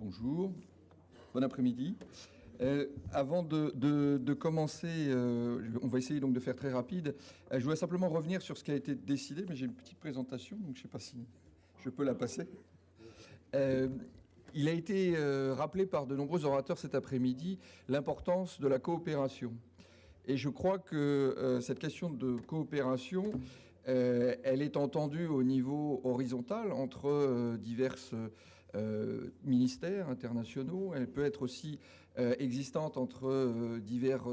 Bonjour, bon après-midi. Avant de commencer, on va essayer donc de faire très rapide. Je voudrais simplement revenir sur ce qui a été décidé, mais j'ai une petite présentation, donc je ne sais pas si je peux la passer. Il a été rappelé par de nombreux orateurs cet après-midi l'importance de la coopération. Et je crois que cette question de coopération, elle est entendue au niveau horizontal entre divers ministères internationaux. Elle peut être aussi existante entre divers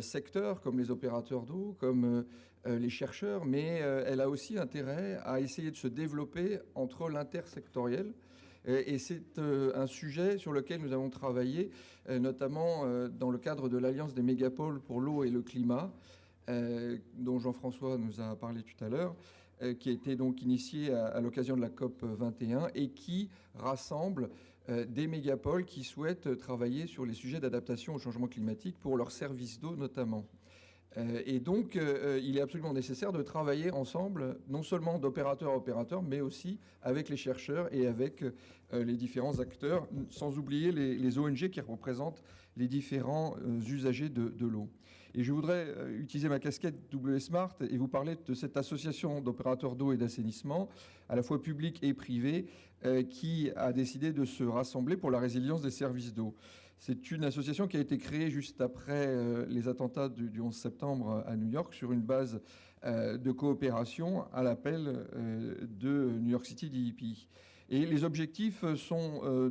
secteurs, comme les opérateurs d'eau, comme les chercheurs, mais elle a aussi intérêt à essayer de se développer entre l'intersectoriel. Et c'est un sujet sur lequel nous avons travaillé, notamment dans le cadre de l'Alliance des mégapoles pour l'eau et le climat, dont Jean-François nous a parlé tout à l'heure, qui a été donc initié à l'occasion de la COP 21 et qui rassemble des mégapoles qui souhaitent travailler sur les sujets d'adaptation au changement climatique pour leurs services d'eau notamment. Et donc, il est absolument nécessaire de travailler ensemble, non seulement d'opérateur à opérateur, mais aussi avec les chercheurs et avec les différents acteurs, sans oublier les ONG qui représentent les différents usagers de l'eau. Et je voudrais utiliser ma casquette WSmart et vous parler de cette association d'opérateurs d'eau et d'assainissement, à la fois publique et privée, qui a décidé de se rassembler pour la résilience des services d'eau. C'est une association qui a été créée juste après les attentats du 11 septembre à New York sur une base de coopération à l'appel de New York City DEP. Et les objectifs sont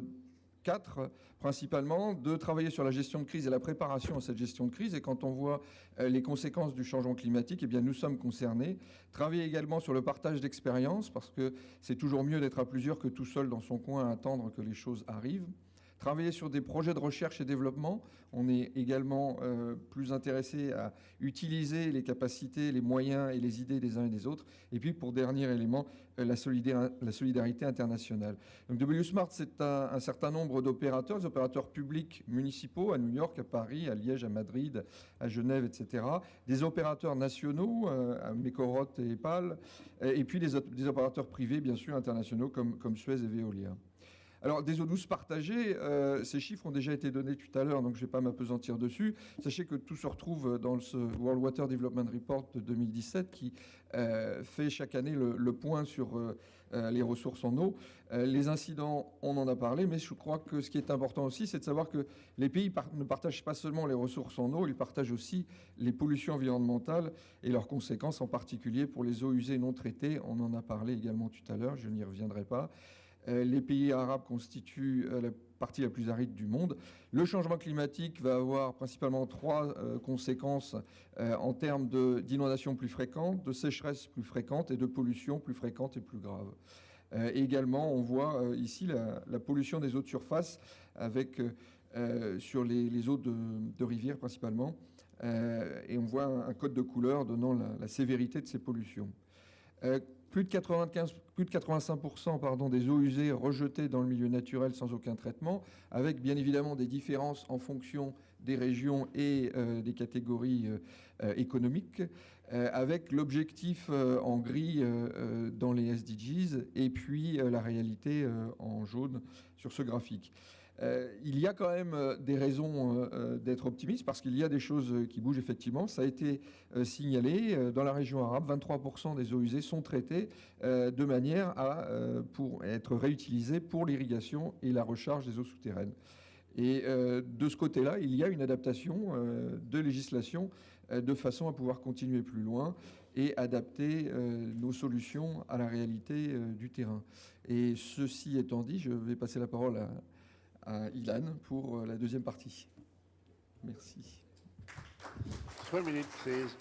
4, principalement, de travailler sur la gestion de crise et la préparation à cette gestion de crise. Et quand on voit les conséquences du changement climatique, eh bien, nous sommes concernés. Travailler également sur le partage d'expériences, parce que c'est toujours mieux d'être à plusieurs que tout seul dans son coin à attendre que les choses arrivent. Travailler sur des projets de recherche et développement. On est également plus intéressé à utiliser les capacités, les moyens et les idées des uns et des autres. Et puis, pour dernier élément, la solidarité internationale. Donc, WSmart, c'est un certain nombre d'opérateurs, des opérateurs publics municipaux à New York, à Paris, à Liège, à Madrid, à Genève, etc. Des opérateurs nationaux, à Mekorot et EPAL, et puis des opérateurs privés, bien sûr, internationaux, comme Suez et Veolia. Alors, des eaux douces partagées, ces chiffres ont déjà été donnés tout à l'heure, donc je ne vais pas m'appesantir dessus. Sachez que tout se retrouve dans ce World Water Development Report de 2017 qui fait chaque année le point sur les ressources en eau. Les incidents, on en a parlé, mais je crois que ce qui est important aussi, c'est de savoir que les pays ne partagent pas seulement les ressources en eau, ils partagent aussi les pollutions environnementales et leurs conséquences, en particulier pour les eaux usées non traitées. On en a parlé également tout à l'heure, je n'y reviendrai pas. Les pays arabes constituent la partie la plus aride du monde. Le changement climatique va avoir principalement 3 conséquences en termes d'inondations plus fréquentes, de sécheresse plus fréquente et de pollution plus fréquente et plus grave. Également, on voit ici la pollution des eaux de surface avec, sur les eaux de rivière principalement. Et on voit un code de couleur donnant la sévérité de ces pollutions. Plus de 85% des eaux usées rejetées dans le milieu naturel sans aucun traitement, avec bien évidemment des différences en fonction des régions et des catégories économiques, avec l'objectif en gris dans les SDGs et puis la réalité en jaune sur ce graphique. Il y a quand même des raisons d'être optimiste parce qu'il y a des choses qui bougent effectivement. Ça a été signalé dans la région arabe, 23% des eaux usées sont traitées de manière pour être réutilisées pour l'irrigation et la recharge des eaux souterraines. Et de ce côté-là, il y a une adaptation de législation de façon à pouvoir continuer plus loin et adapter nos solutions à la réalité du terrain. Et ceci étant dit, je vais passer la parole à Ilan pour la deuxième partie. Merci. 3 minutes, please.